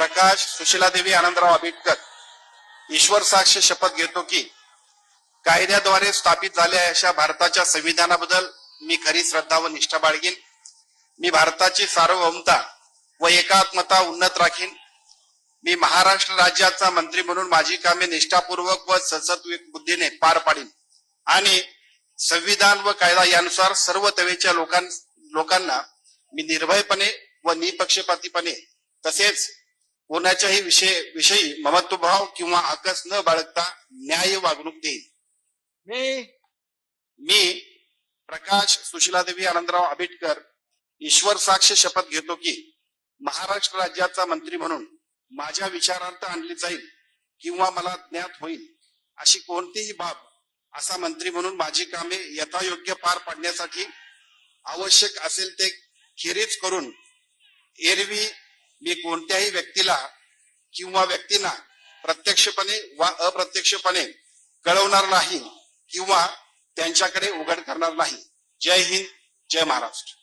प्रकाश सुशीलादेवी आनंदराव आंबेडकर ईश्वर साक्ष शपथ घेतो की कायद्याद्वारे स्थापित झालेल्या अशा भारताच्या संविधानाबद्दल मी खरी श्रद्धा व निष्ठा बाळगीन. मी भारताची सार्वभौमता व एकात्मता उन्नत राखीन. मी महाराष्ट्र राज्याचा मंत्री म्हणून माझी कामे निष्ठापूर्वक व सद्सद्विवेक बुद्धीने पार पाडीन आणि संविधान व कायदा यानुसार सर्व तऱ्हेच्या लोकांना मी निर्भयपणे व निपक्षपातीपणे तसेच कोणाच्याही विषयी ममत्वभाव किंवा आकस न बाळगता न्याय वागणूक देईन. मी प्रकाश सुशीलादेवी आनंदराव आंबेडकर ईश्वर साक्ष शपथ घेतो की महाराष्ट्र राज्याचा मंत्री म्हणून माझ्या विचारार्थ आणली जाईल किंवा मला ज्ञात होईल अशी कोणतीही बाब असा मंत्री म्हणून माझी कामे यथायोग्य पार पाडण्यासाठी आवश्यक असेल ते खेरीज करून एरवी मी कोणत्याही व्यक्तीला किंवा व्यक्तींना प्रत्यक्षपणे वा अप्रत्यक्षपणे कळवणार नाही किंवा त्यांच्याकडे उघड करणार नाही. जय हिंद, जय महाराष्ट्र.